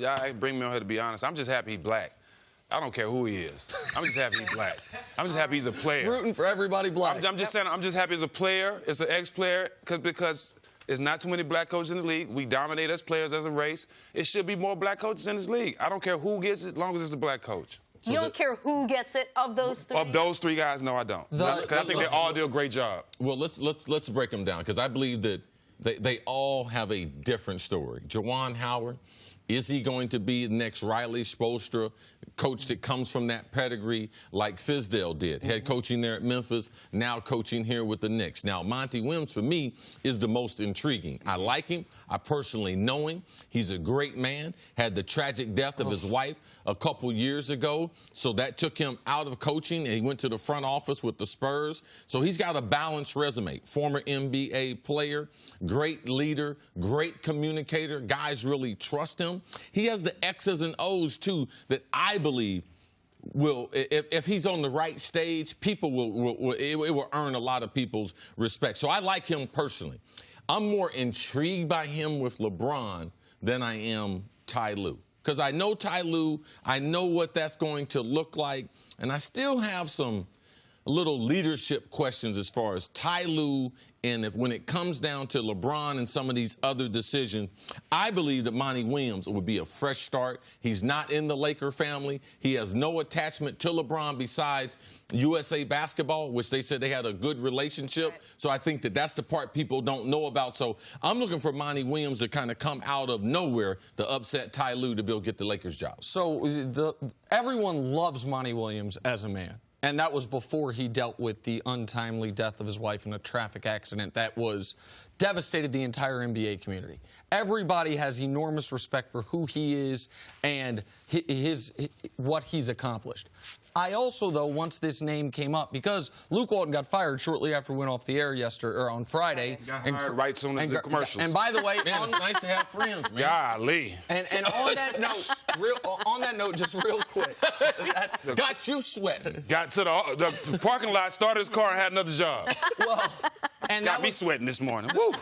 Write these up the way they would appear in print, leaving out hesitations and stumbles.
Y'all bring me on here to be honest. I'm just happy he's black. I don't care who he is. I'm just happy he's black. I'm just happy he's a player. Rooting for everybody black. I'm just saying, I'm just happy as a player, as an ex-player, because there's not too many black coaches in the league. We dominate as players as a race. It should be more black coaches in this league. I don't care who gets it as long as it's a black coach. You don't care who gets it of those three? Of those three guys, no, I don't. Because I think they all do a great job. Well, let's break them down, because I believe that they all have a different story. Juwan Howard, is he going to be the next Riley Spoelstra, coach that comes from that pedigree like Fizdale did, head coaching there at Memphis, now coaching here with the Knicks? Now, Monty Williams, for me, is the most intriguing. I like him. I personally know him. He's a great man, had the tragic death of his wife a couple years ago, so that took him out of coaching, and he went to the front office with the Spurs. So he's got a balanced resume. Former NBA player, great leader, great communicator. Guys really trust him. He has the X's and O's, too, that I believe will, if he's on the right stage, people it will earn a lot of people's respect. So I like him personally. I'm more intrigued by him with LeBron than I am Ty Lue. Because I know Ty Lue, I know what that's going to look like, and I still have some little leadership questions as far as Ty Lue, and when it comes down to LeBron and some of these other decisions. I believe that Monty Williams would be a fresh start. He's not in the Laker family. He has no attachment to LeBron besides USA Basketball, which they said they had a good relationship. Right. So I think that that's the part people don't know about. So I'm looking for Monty Williams to kind of come out of nowhere to upset Ty Lue to be able to get the Lakers job. So everyone loves Monty Williams as a man. And that was before he dealt with the untimely death of his wife in a traffic accident that devastated the entire NBA community. Everybody has enormous respect for who he is and what he's accomplished. I also, though, once this name came up, because Luke Walton got fired shortly after we went off the air on Friday. Got hired right soon as the commercials. And by the way, man, it's nice to have friends, man. Golly. And on that note, just real quick, got you sweating. Got to the parking lot, started his car, and had another job. Well, and got me sweating this morning. Woo.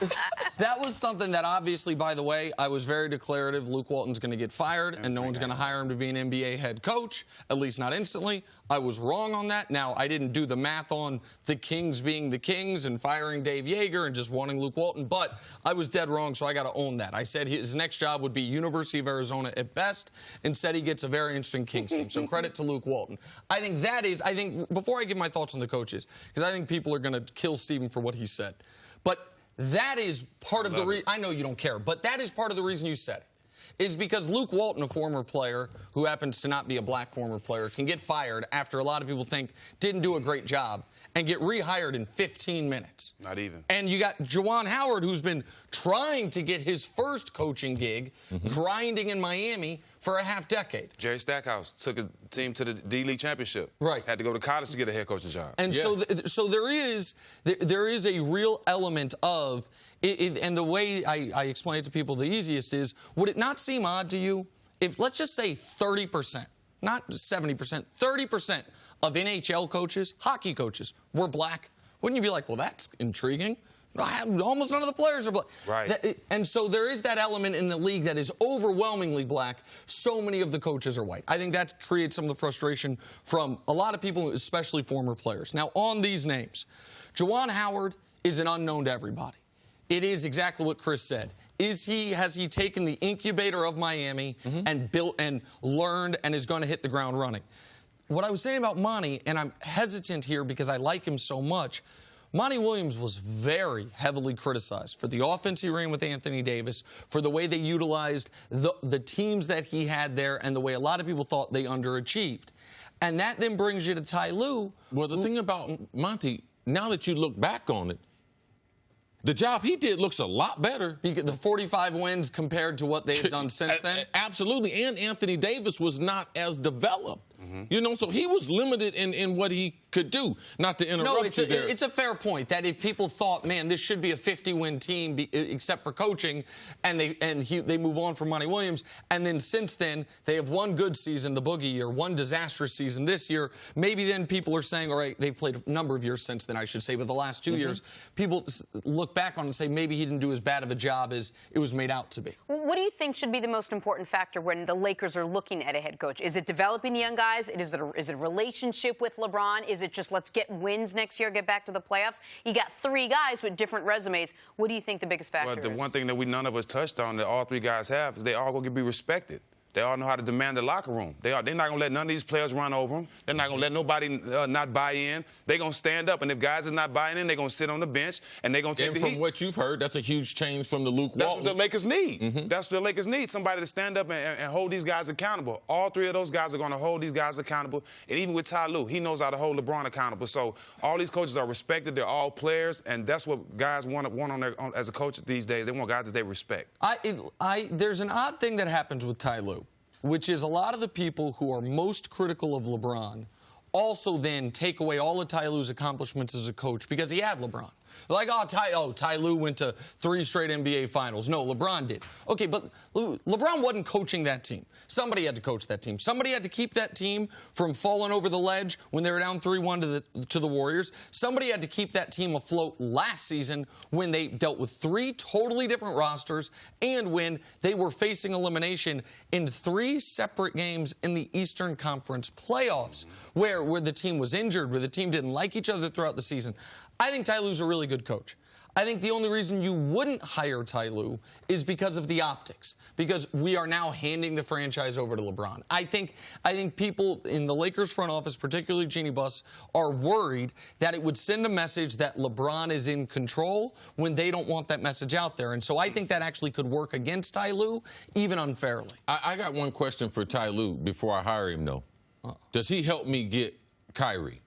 That was something that obviously, by the way, I was very declarative. Luke Walton's going to get fired, and no one's going to hire him to be an NBA head coach, at least not instantly. I was wrong on that. Now, I didn't do the math on the Kings being the Kings and firing Dave Yeager and just wanting Luke Walton, but I was dead wrong, so I got to own that. I said his next job would be University of Arizona at best. Instead, he gets a very interesting Kings team, so credit to Luke Walton. I think before I give my thoughts on the coaches, because I think people are going to kill Stephen for what he said, but that is part of the reason. I know you don't care, but that is part of the reason you said it. Is because Luke Walton, a former player who happens to not be a black former player, can get fired after a lot of people think didn't do a great job and get rehired in 15 minutes. Not even. And you got Juwan Howard, who's been trying to get his first coaching gig, grinding in Miami for a half-decade. Jerry Stackhouse took a team to the D-League championship. Right. Had to go to college to get a head coaching job. And so there is a real element of, and the way I explain it to people the easiest is, would it not seem odd to you if, let's just say 30%, not 70%, 30% of NHL coaches, hockey coaches, were black? Wouldn't you be like, well, that's intriguing? Almost none of the players are black. Right. And so there is that element in the league that is overwhelmingly black. So many of the coaches are white. I think that creates some of the frustration from a lot of people, especially former players. Now, on these names, Juwan Howard is an unknown to everybody. It is exactly what Cris said. Has he taken the incubator of Miami and built and learned and is going to hit the ground running? What I was saying about Monty, and I'm hesitant here because I like him so much, Monty Williams was very heavily criticized for the offense he ran with Anthony Davis, for the way they utilized the teams that he had there, and the way a lot of people thought they underachieved. And that then brings you to Ty Lue. Well, the thing about Monty, now that you look back on it, the job he did looks a lot better. The 45 wins compared to what they've done since then? Absolutely. And Anthony Davis was not as developed. You know, so he was limited in what he could do. Not to interrupt you there. It's a fair point that if people thought, man, this should be a 50-win team except for coaching, and they move on from Monty Williams, and then since then they have one good season, the Boogie year, one disastrous season this year, maybe then people are saying, all right, they've played a number of years since then, I should say, but the last 2 years, people look back on and say maybe he didn't do as bad of a job as it was made out to be. What do you think should be the most important factor when the Lakers are looking at a head coach? Is it developing the young guys? Is it a relationship with LeBron? Is it just let's get wins next year, get back to the playoffs? You got 3 guys with different resumes. What do you think the biggest factor is? Well, the one thing that none of us touched on that all 3 guys have is they all going to be respected. They all know how to demand the locker room. They're not going to let none of these players run over them. They're not going to let nobody not buy in. They're going to stand up, and if guys is not buying in, they're going to sit on the bench, and they're going to take the heat. And from what you've heard, that's a huge change from the Luke Walton. That's what the Lakers need. That's what the Lakers need, somebody to stand up and hold these guys accountable. All 3 of those guys are going to hold these guys accountable, and even with Ty Lue, he knows how to hold LeBron accountable. So all these coaches are respected. They're all players, and that's what guys want as a coach these days. They want guys that they respect. There's an odd thing that happens with Ty Lue, which is a lot of the people who are most critical of LeBron also then take away all of Ty Lue's accomplishments as a coach because he had LeBron. Like, Ty Lue went to 3 straight NBA finals. No, LeBron did. Okay, but LeBron wasn't coaching that team. Somebody had to coach that team. Somebody had to keep that team from falling over the ledge when they were down 3-1 to the Warriors. Somebody had to keep that team afloat last season when they dealt with 3 totally different rosters and when they were facing elimination in 3 separate games in the Eastern Conference playoffs where the team was injured, where the team didn't like each other throughout the season. I think Ty Lue's a really good coach. I think the only reason you wouldn't hire Ty Lue is because of the optics, because we are now handing the franchise over to LeBron. I think people in the Lakers front office, particularly Jeannie Buss, are worried that it would send a message that LeBron is in control when they don't want that message out there. And so I think that actually could work against Ty Lue, even unfairly. I got one question for Ty Lue before I hire him, though. Does he help me get Kyrie?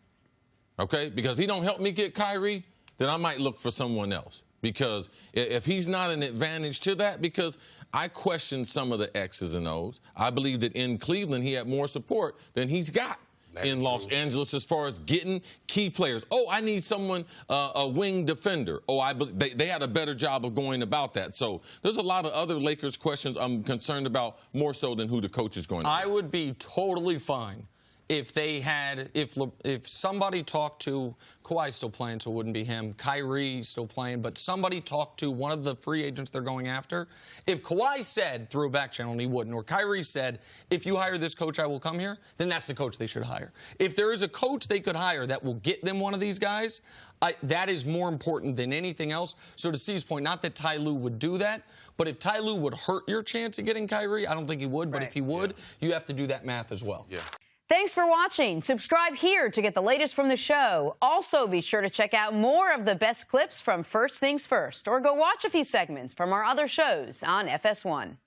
Okay? Because if he don't help me get Kyrie, then I might look for someone else. Because if he's not an advantage to that, because I question some of the X's and O's. I believe that in Cleveland he had more support than he's got in Los Angeles as far as getting key players. Oh, I need someone, a wing defender. Oh, they had a better job of going about that. So there's a lot of other Lakers questions I'm concerned about more so than who the coach is going to be. I would be totally fine if somebody talked to Kawhi's still playing, so it wouldn't be him. Kyrie still playing, but somebody talked to one of the free agents they're going after. If Kawhi said through a back channel, and he wouldn't, or Kyrie said, if you hire this coach, I will come here, then that's the coach they should hire. If there is a coach they could hire that will get them one of these guys, that is more important than anything else. So to Steve's point, not that Ty Lue would do that, but if Ty Lue would hurt your chance of getting Kyrie, I don't think he would, but if he would, you have to do that math as well. Yeah. Thanks for watching. Subscribe here to get the latest from the show. Also, be sure to check out more of the best clips from First Things First, or go watch a few segments from our other shows on FS1.